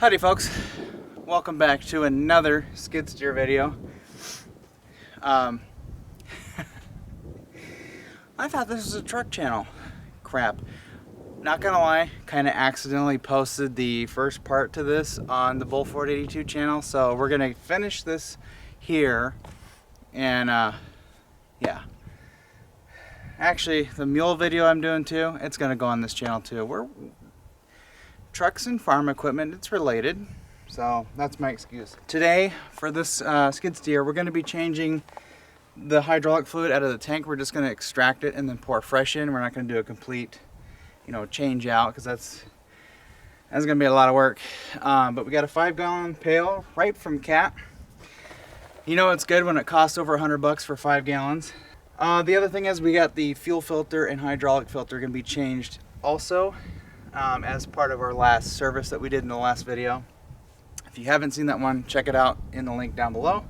Howdy folks, welcome back to another skid steer video. I thought this was a truck channel. Crap. Not gonna lie, kind of accidentally posted the first part to this on the Bull Ford 82 channel, so we're gonna finish this here. And yeah, actually the mule video I'm doing too, it's gonna go on this channel too. We're trucks and farm equipment, it's related, so that's my excuse. Today for this skid steer, we're going to be changing the hydraulic fluid out of the tank. We're just going to extract it and then pour fresh in. We're not going to do a complete, change out, because that's going to be a lot of work. But we got a 5-gallon pail right from Cat. It's good when it costs over $100 for 5 gallons. The other thing is we got the fuel filter and hydraulic filter going to be changed also. As part of our last service that we did in the last video. If you haven't seen that one, check it out in the link down below.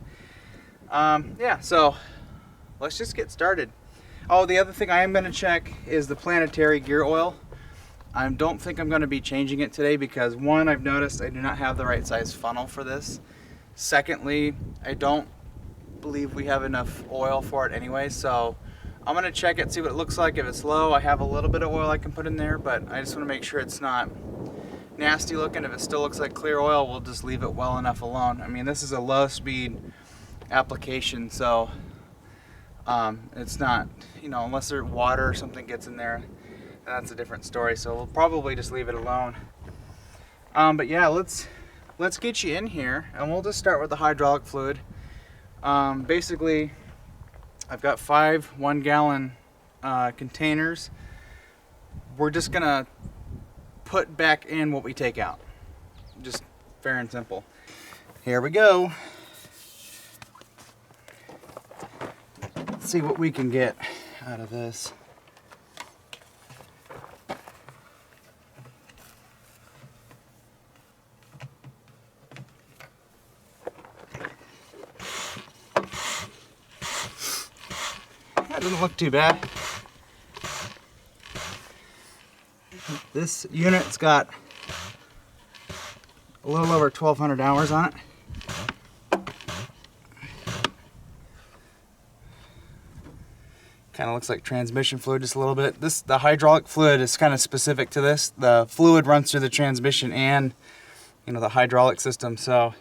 Yeah, so let's just get started. Oh, the other thing I am going to check is the planetary gear oil. I don't think I'm going to be changing it today because, one, I've noticed I do not have the right size funnel for this. Secondly, I don't believe we have enough oil for it anyway, so I'm going to check it, see what it looks like. If it's low, I have a little bit of oil I can put in there, but I just want to make sure it's not nasty looking. If it still looks like clear oil, we'll just leave it well enough alone. I mean, this is a low speed application, so it's not, unless there's water or something gets in there, that's a different story. So we'll probably just leave it alone. But yeah, let's get you in here, and we'll just start with the hydraulic fluid. Basically, I've got 5 1-gallon containers. We're just gonna put back in what we take out. Just fair and simple. Here we go. Let's see what we can get out of this. That doesn't look too bad. This unit's got a little over 1,200 hours on it. Kind of looks like transmission fluid just a little bit. The hydraulic fluid is kind of specific to this. The fluid runs through the transmission and the hydraulic system. So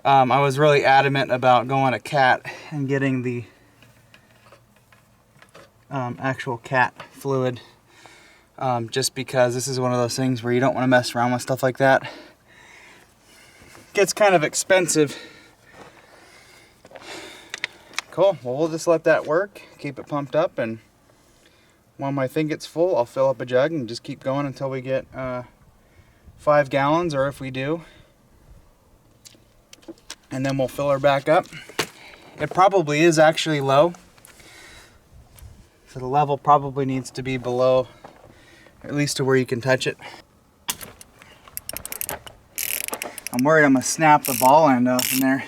I was really adamant about going to Cat and getting the actual Cat fluid, just because this is one of those things where you don't want to mess around with stuff like that. Gets kind of expensive. Cool, well, we'll just let that work, keep it pumped up, and when my thing gets full, I'll fill up a jug and just keep going until we get 5 gallons, or if we do, and then we'll fill her back up. It probably is actually low. So the level probably needs to be below, at least to where you can touch it. I'm worried I'm gonna snap the ball end off in there.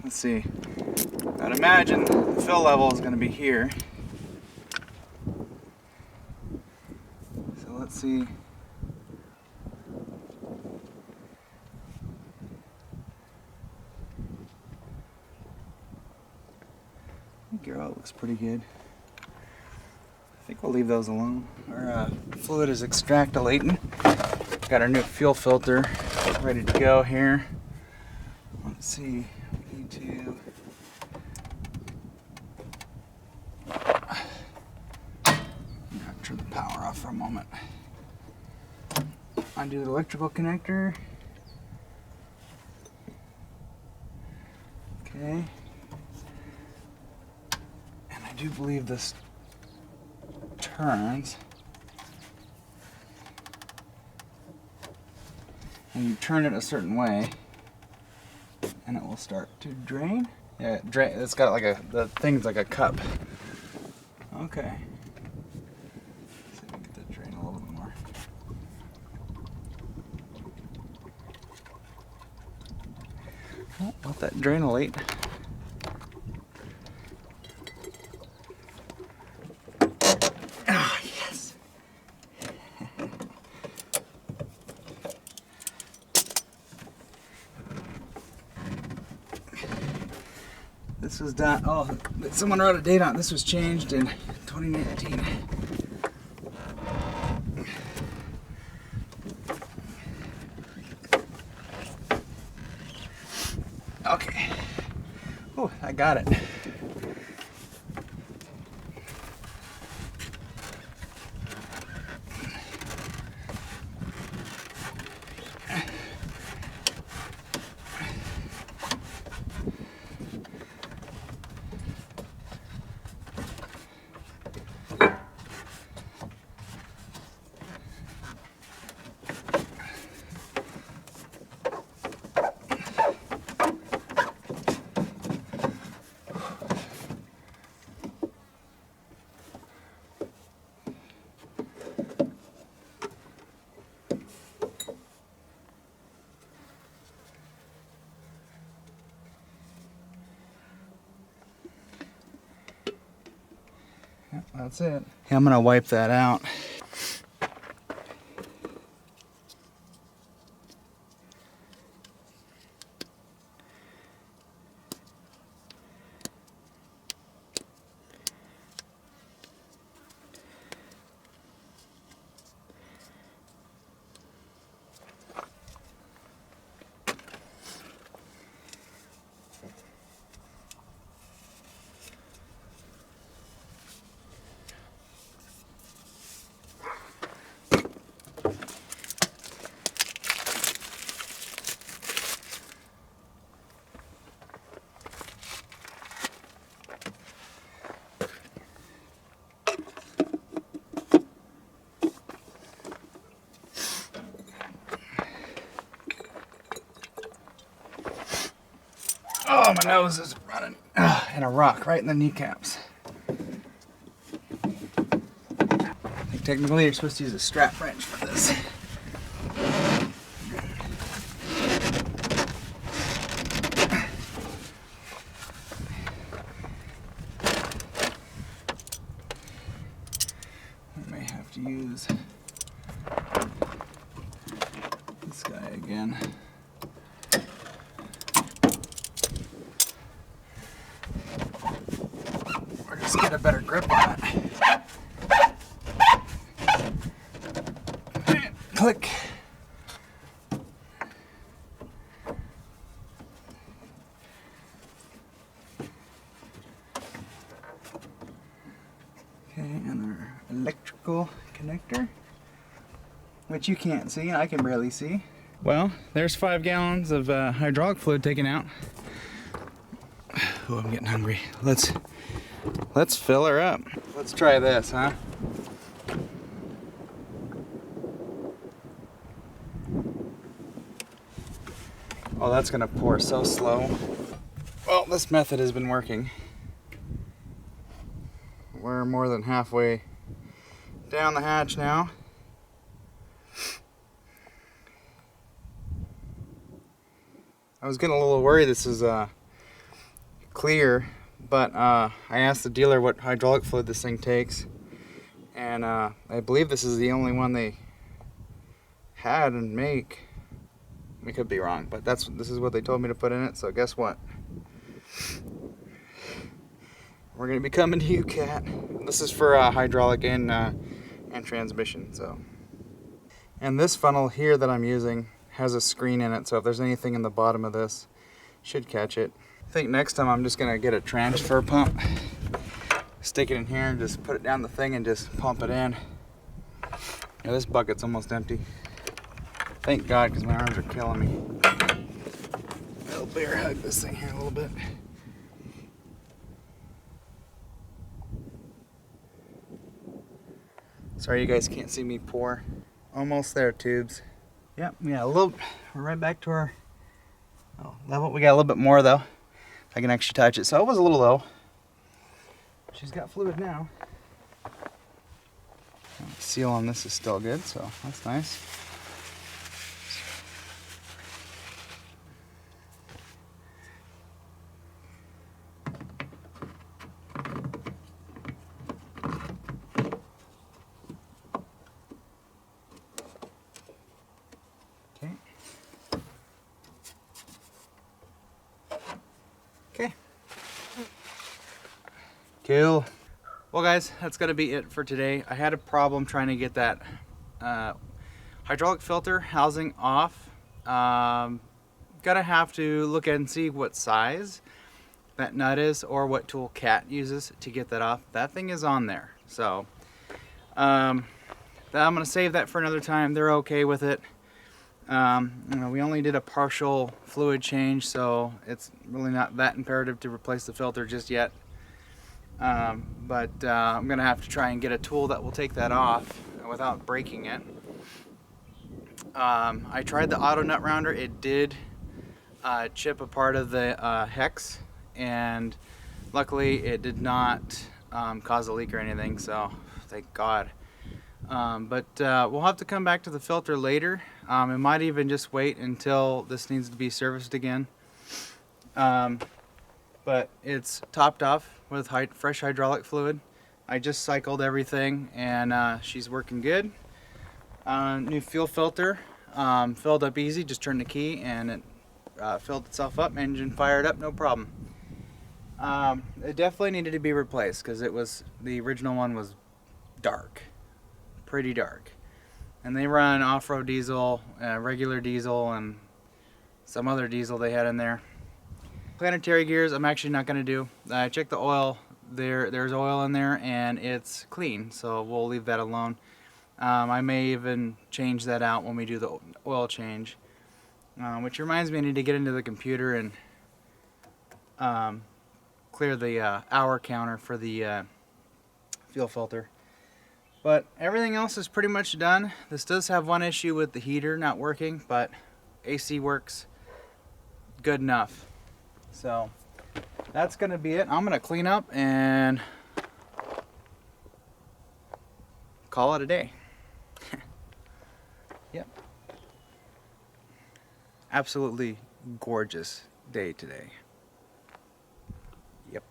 Let's see. I'd imagine the fill level is gonna be here. So let's see. Gear oil looks pretty good. I think we'll leave those alone. Our fluid is extractilating. Got our new fuel filter ready to go here. Let's see. We need to turn the power off for a moment. Undo the electrical connector. Okay. I do believe this turns, and you turn it a certain way and it will start to drain. Yeah, it's got like the thing's like a cup. Okay, let's see if we can get that drain a little bit more. Oh, let that drainolate. Ah, yes. This was done, oh, someone wrote a date on it. This was changed in 2019. Okay. Oh, I got it. Yep, that's it. Yeah, I'm gonna wipe that out. Oh, my nose is running. And a rock right in the kneecaps. I think technically you're supposed to use a strap wrench for this. I may have to use this guy again. Just get a better grip on it. Click. Okay, and our electrical connector, which you can't see, I can barely see. Well, there's 5 gallons of hydraulic fluid taken out. Oh, I'm getting hungry. Let's fill her up. Let's try this, huh? Oh, that's gonna pour so slow. Well, this method has been working. We're more than halfway down the hatch now. I was getting a little worried this is clear, but I asked the dealer what hydraulic fluid this thing takes, and I believe this is the only one they had and make. We could be wrong, but this is what they told me to put in it, so guess what? We're gonna be coming to you, Cat. This is for hydraulic and transmission, so. And this funnel here that I'm using has a screen in it, so if there's anything in the bottom of this, should catch it. I think next time I'm just gonna get a transfer pump, stick it in here and just put it down the thing and just pump it in. Yeah, this bucket's almost empty. Thank God, because my arms are killing me. I'll bear hug this thing here a little bit. Sorry you guys can't see me pour. Almost there, tubes. Yep, yeah, we're right back to our level. We got a little bit more though. I can actually touch it. So it was a little low. She's got fluid now. The seal on this is still good, so that's nice. Okay. Okay. Cool. Well guys, that's gonna be it for today. I had a problem trying to get that hydraulic filter housing off. Gonna have to look at and see what size that nut is or what tool Cat uses to get that off. That thing is on there. So I'm gonna save that for another time. They're okay with it. You know, we only did a partial fluid change, so it's really not that imperative to replace the filter just yet. But I'm gonna have to try and get a tool that will take that off without breaking it. I tried the auto nut rounder. It did chip a part of the hex, and luckily it did not cause a leak or anything, so thank God. But we'll have to come back to the filter later. It might even just wait until this needs to be serviced again. But it's topped off with fresh hydraulic fluid. I just cycled everything, and she's working good. New fuel filter, filled up easy, just turned the key and it filled itself up, engine fired up, no problem. It definitely needed to be replaced because the original one was dark, pretty dark. And they run off-road diesel, regular diesel, and some other diesel they had in there. Planetary gears I'm actually not going to do. I checked the oil, there's oil in there and it's clean, so we'll leave that alone. I may even change that out when we do the oil change. Which reminds me, I need to get into the computer and clear the hour counter for the fuel filter. But everything else is pretty much done. This does have one issue with the heater not working, but AC works good enough. So that's going to be it. I'm going to clean up and call it a day. Yep. Absolutely gorgeous day today. Yep.